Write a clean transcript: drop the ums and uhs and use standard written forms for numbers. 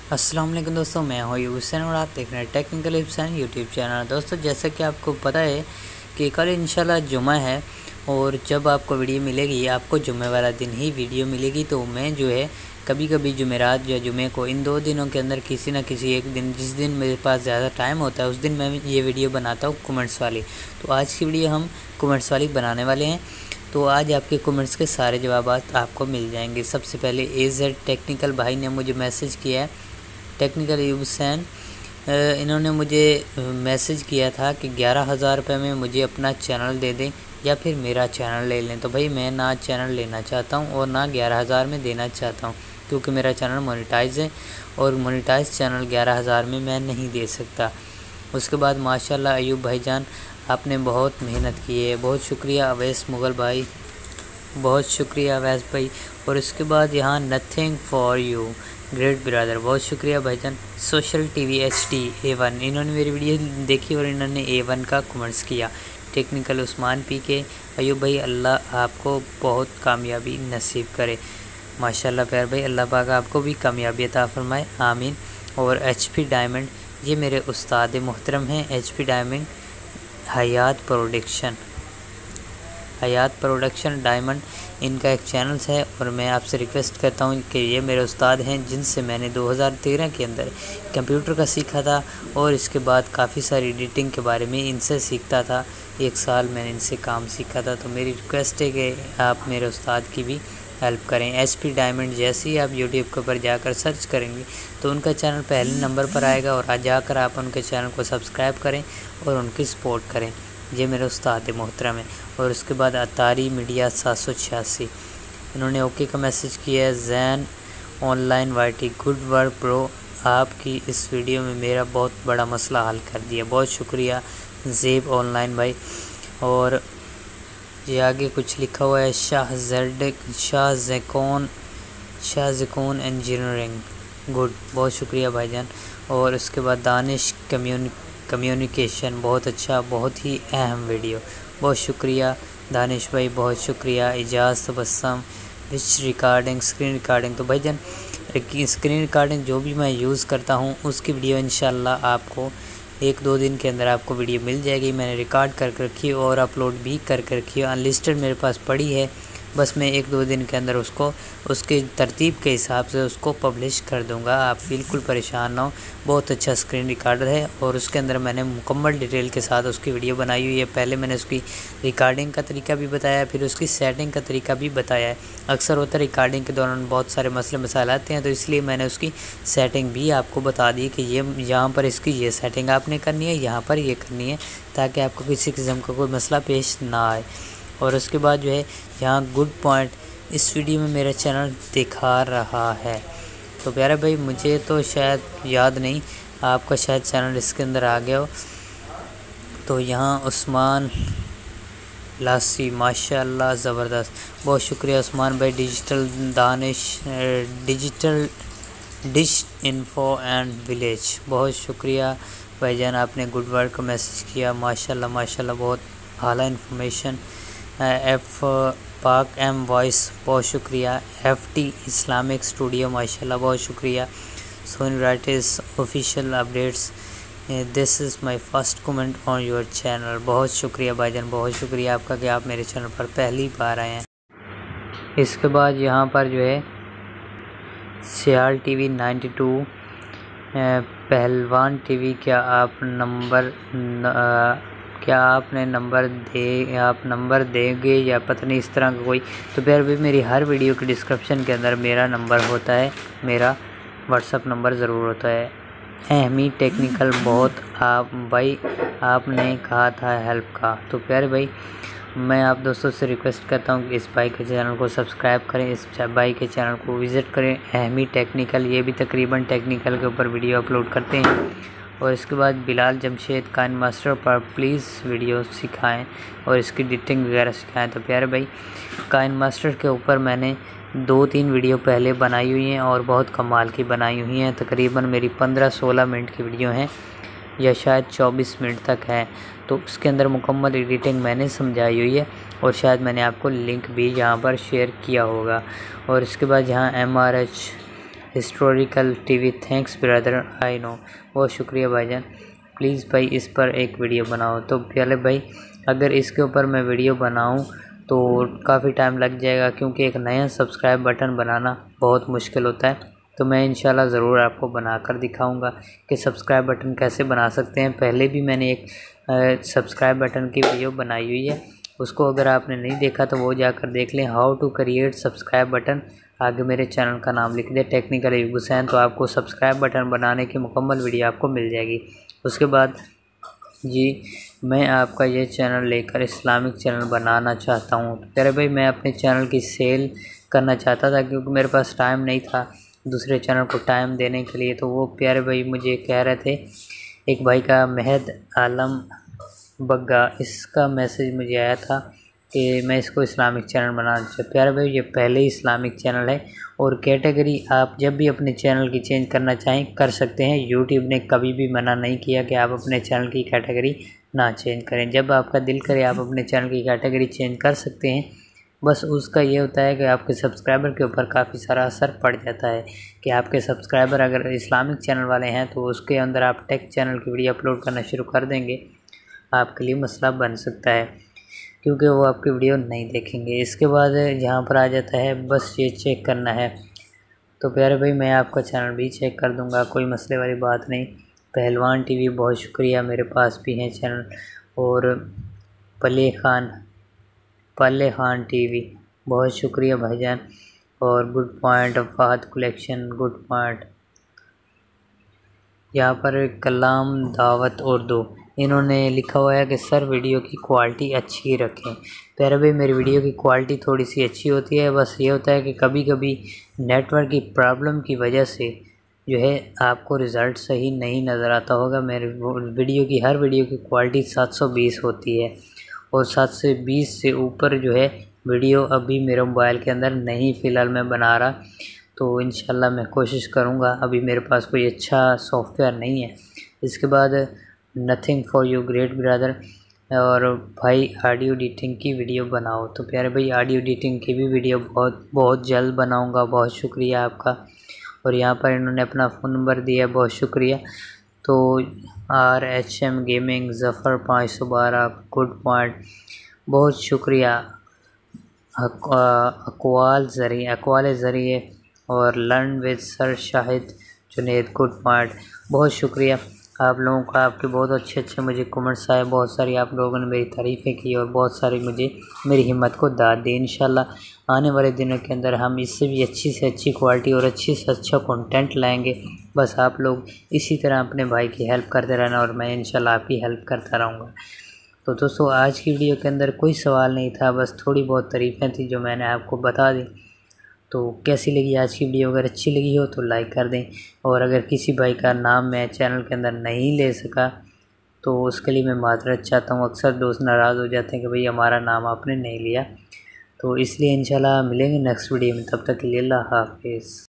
अस्सलाम वालेकुम दोस्तों, मैं हूँ हुसैन और आप देख रहे हैं टेक्निकल हुसैन यूट्यूब चैनल। दोस्तों, जैसा कि आपको पता है कि कल इंशाल्लाह जुमा है और जब आपको वीडियो मिलेगी आपको जुमे वाला दिन ही वीडियो मिलेगी। तो मैं जो है कभी कभी जुमेरात या जुमे को इन 2 दिनों के अंदर किसी न किसी एक दिन, जिस दिन मेरे पास ज़्यादा टाइम होता है उस दिन मैं ये वीडियो बनाता हूँ कमेंट्स वाली। तो आज की वीडियो हम कमेंट्स वाली बनाने वाले हैं। तो आज आपके कमेंट्स के सारे जवाब आपको मिल जाएंगे। सबसे पहले AZ टेक्निकल भाई ने मुझे मैसेज किया है, टेक्निकल हुसैन। इन्होंने मुझे मैसेज किया था कि 11,000 रुपये में मुझे अपना चैनल दे दें या फिर मेरा चैनल ले लें। तो भाई मैं ना चैनल लेना चाहता हूं और ना 11,000 में देना चाहता हूं, क्योंकि मेरा चैनल मोनेटाइज है और मोनेटाइज चैनल 11,000 में मैं नहीं दे सकता। उसके बाद माशाल्लाह अयूब भाईजान, आपने बहुत मेहनत की है, बहुत शुक्रिया। अवैस मुग़ल भाई, बहुत शुक्रिया अवैस भाई। और उसके बाद यहाँ nothing for you great brother, बहुत शुक्रिया भाईजान। सोशल TV HD A1, इन्होंने मेरी वीडियो देखी और इन्होंने A1 का कमेंट्स किया। टेक्निकल उस्मान PK, अयूब भाई अल्लाह आपको बहुत कामयाबी नसीब करे। माशाल्लाह प्यार भाई, अल्लाह पाक आपको भी कामयाबी अता फरमाए, आमीन। और HP डायमंड, ये मेरे उस्ताद मोहतरम हैं। HP डायमंड हयात प्रोडक्शन डायमंड, इनका एक चैनल है और मैं आपसे रिक्वेस्ट करता हूं कि ये मेरे उस्ताद हैं जिनसे मैंने 2013 के अंदर कंप्यूटर का सीखा था और इसके बाद काफ़ी सारी एडिटिंग के बारे में इनसे सीखता था। 1 साल मैंने इनसे काम सीखा था। तो मेरी रिक्वेस्ट है कि आप मेरे उस्ताद की भी हेल्प करें। HP डायमंड, जैसे ही आप यूट्यूब के ऊपर जाकर सर्च करेंगे तो उनका चैनल पहले नंबर पर आएगा और आज जाकर आप उनके चैनल को सब्सक्राइब करें और उनकी सपोर्ट करें। ये मेरे उस्ताद मोहतरम है। और उसके बाद अतारी मीडिया 786, इन्होंने ओके का मैसेज किया है। Jain online YT, good work bro, आपकी इस वीडियो में मेरा बहुत बड़ा मसला हल कर दिया, बहुत शुक्रिया ज़ेब ऑनलाइन भाई। और ये आगे कुछ लिखा हुआ है, शाहज़ेकौन इंजीनियरिंग, गुड, बहुत शुक्रिया भाईजान। और उसके बाद दानिश कम्युनिकेशन, बहुत अच्छा, बहुत ही अहम वीडियो, बहुत शुक्रिया दानिश भाई, बहुत शुक्रिया। इजाज़ तबस्सम, विच रिकॉर्डिंग, स्क्रीन रिकॉर्डिंग। तो भाईजान स्क्रीन रिकॉर्डिंग जो भी मैं यूज़ करता हूँ उसकी वीडियो इंशाल्लाह आपको 1-2 दिन के अंदर आपको वीडियो मिल जाएगी। मैंने रिकॉर्ड कर रखी है और अपलोड भी कर रखी है, अनलिस्टेड मेरे पास पड़ी है। बस मैं 1-2 दिन के अंदर उसको उसके तरतीब के हिसाब से उसको पब्लिश कर दूंगा, आप बिल्कुल परेशान ना हो। बहुत अच्छा स्क्रीन रिकॉर्डर है और उसके अंदर मैंने मुकम्मल डिटेल के साथ उसकी वीडियो बनाई हुई है। पहले मैंने उसकी रिकॉर्डिंग का तरीका भी बताया, फिर उसकी सेटिंग का तरीका भी बताया है। अक्सर होता है रिकॉर्डिंग के दौरान बहुत सारे मसले मसाइल आते हैं, तो इसलिए मैंने उसकी सेटिंग भी आपको बता दी कि ये यहाँ पर इसकी ये सेटिंग आपने करनी है, यहाँ पर ये करनी है, ताकि आपको किसी किस्म का कोई मसला पेश ना आए। और उसके बाद जो है यहाँ गुड पॉइंट इस वीडियो में मेरा चैनल दिखा रहा है। तो प्यारे भाई, मुझे तो शायद याद नहीं, आपका शायद चैनल इसके अंदर आ गया हो। तो यहाँ उस्मान लासी, माशाल्लाह ज़बरदस्त, बहुत शुक्रिया उस्मान भाई। Digital Danish, digital dish info and village, बहुत शुक्रिया भाईजान, आपने गुड वर्क का मैसेज किया। माशाल्लाह माशाल्लाह, बहुत आला information. F Pak M voice, बहुत शुक्रिया। FT इस्लामिक स्टूडियो, माशाल्लाह बहुत शुक्रिया। सोनी राइटिस official updates, this is my first comment on your channel, बहुत शुक्रिया भाईजान, बहुत शुक्रिया आपका कि आप मेरे चैनल पर पहली बार आए हैं। इसके बाद यहाँ पर जो है सियाल TV 92, पहलवान TV, क्या आपने आप नंबर देंगे या पता नहीं इस तरह का कोई। तो फिर भी मेरी हर वीडियो के डिस्क्रिप्शन के अंदर मेरा नंबर होता है, मेरा व्हाट्सअप नंबर ज़रूर होता है। अहमी टेक्निकल, बहुत आप भाई आपने कहा था हेल्प का। तो प्यारे भाई, मैं आप दोस्तों से रिक्वेस्ट करता हूँ कि इस भाई के चैनल को सब्सक्राइब करें, इस भाई के चैनल को विज़िट करें, अहमी टेक्निकल। ये भी तकरीबन टेक्निकल के ऊपर वीडियो अपलोड करते हैं। और इसके बाद बिलाल जमशेद, काइन मास्टर पर प्लीज़ वीडियो सिखाएं और इसकी एडिटिंग वगैरह सिखाएं। तो प्यारे भाई, काइन मास्टर के ऊपर मैंने 2-3 वीडियो पहले बनाई हुई हैं और बहुत कमाल की बनाई हुई हैं। तकरीबन मेरी 15-16 मिनट की वीडियो हैं या शायद 24 मिनट तक है। तो उसके अंदर मुकम्मल एडिटिंग मैंने समझाई हुई है और शायद मैंने आपको लिंक भी यहाँ पर शेयर किया होगा। और इसके बाद यहाँ MRH historical TV, thanks brother, I know. बहुत शुक्रिया भाईजान। प्लीज़ भाई इस पर एक वीडियो बनाओ। तो पहले भाई अगर इसके ऊपर मैं वीडियो बनाऊं तो काफ़ी टाइम लग जाएगा, क्योंकि एक नया सब्सक्राइब बटन बनाना बहुत मुश्किल होता है। तो मैं इंशाल्लाह ज़रूर आपको बनाकर दिखाऊंगा कि सब्सक्राइब बटन कैसे बना सकते हैं। पहले भी मैंने एक सब्सक्राइब बटन की वीडियो बनाई हुई है, उसको अगर आपने नहीं देखा तो वो जाकर देख लें। How to create subscribe button, आगे मेरे चैनल का नाम लिख दे टेक्निकल अयूब हुसैन, तो आपको सब्सक्राइब बटन बनाने की मुकम्मल वीडियो आपको मिल जाएगी। उसके बाद जी मैं आपका ये चैनल लेकर इस्लामिक चैनल बनाना चाहता हूँ। तो प्यारे भाई मैं अपने चैनल की सेल करना चाहता था, क्योंकि मेरे पास टाइम नहीं था दूसरे चैनल को टाइम देने के लिए। तो वो प्यारे भाई मुझे कह रहे थे, एक भाई का महद आलम बग्गा, इसका मैसेज मुझे आया था कि मैं इसको इस्लामिक चैनल बनाना चाहता। प्यारे भाई ये पहले ही इस्लामिक चैनल है, और कैटेगरी आप जब भी अपने चैनल की चेंज करना चाहें कर सकते हैं। यूट्यूब ने कभी भी मना नहीं किया कि आप अपने चैनल की कैटेगरी ना चेंज करें। जब आपका दिल करे आप अपने चैनल की कैटेगरी चेंज कर सकते हैं। बस उसका ये होता है कि आपके सब्सक्राइबर के ऊपर काफ़ी सारा असर पड़ जाता है कि आपके सब्सक्राइबर अगर इस्लामिक चैनल वाले हैं तो उसके अंदर आप टेक चैनल की वीडियो अपलोड करना शुरू कर देंगे, आपके लिए मसला बन सकता है, क्योंकि वो आपकी वीडियो नहीं देखेंगे। इसके बाद जहाँ पर आ जाता है बस ये चेक करना है। तो प्यारे भाई मैं आपका चैनल भी चेक कर दूंगा, कोई मसले वाली बात नहीं। पहलवान टीवी बहुत शुक्रिया, मेरे पास भी है चैनल। और पल्ले खान टीवी बहुत शुक्रिया भाईजान। और good point Fahad collection, good point. यहाँ पर कलाम दावत उर्दू, इन्होंने लिखा हुआ है कि सर वीडियो की क्वालिटी अच्छी रखें। प्यारे भाई मेरी वीडियो की क्वालिटी थोड़ी सी अच्छी होती है, बस ये होता है कि कभी कभी नेटवर्क की प्रॉब्लम की वजह से जो है आपको रिज़ल्ट सही नहीं नज़र आता होगा। मेरे वीडियो की हर वीडियो की क्वालिटी 720 होती है, और 720 से ऊपर जो है वीडियो अभी मेरे मोबाइल के अंदर नहीं फ़िलहाल मैं बना रहा। तो इंशाल्लाह मैं कोशिश करूँगा, अभी मेरे पास कोई अच्छा सॉफ्टवेयर नहीं है। इसके बाद nothing for you great brother, और भाई ऑडियो एडिटिंग की वीडियो बनाओ। तो प्यारे भाई ऑडियो एडिटिंग की भी वीडियो बहुत जल्द बनाऊंगा, बहुत शुक्रिया आपका। और यहाँ पर इन्होंने अपना फ़ोन नंबर दिया, बहुत शुक्रिया। तो RH gaming Zafar 512, good point, बहुत शुक्रिया। अकवाल ज़रिए और learn with sir Shahid Junaid, good point, बहुत शुक्रिया आप लोगों का। आपके बहुत अच्छे मुझे कमेंट्स आए, बहुत सारी आप लोगों ने मेरी तारीफ़ें की और बहुत सारी मुझे मेरी हिम्मत को दाद दी। इंशाल्लाह आने वाले दिनों के अंदर हम इससे भी अच्छी से अच्छी क्वालिटी और अच्छी से अच्छा कंटेंट लाएंगे। बस आप लोग इसी तरह अपने भाई की हेल्प करते रहना, और मैं इंशाल्लाह आपकी हेल्प करता रहूँगा। तो दोस्तों आज की वीडियो के अंदर कोई सवाल नहीं था, बस थोड़ी बहुत तारीफ़ें थी जो मैंने आपको बता दी। तो कैसी लगी आज की वीडियो? अगर अच्छी लगी हो तो लाइक कर दें, और अगर किसी भाई का नाम मैं चैनल के अंदर नहीं ले सका तो उसके लिए मैं माज़रत चाहता हूँ। अक्सर दोस्त नाराज़ हो जाते हैं कि भाई हमारा नाम आपने नहीं लिया, तो इसलिए इंशाल्लाह मिलेंगे नेक्स्ट वीडियो में। तब तक के लिए अल्लाह हाफ़िज़।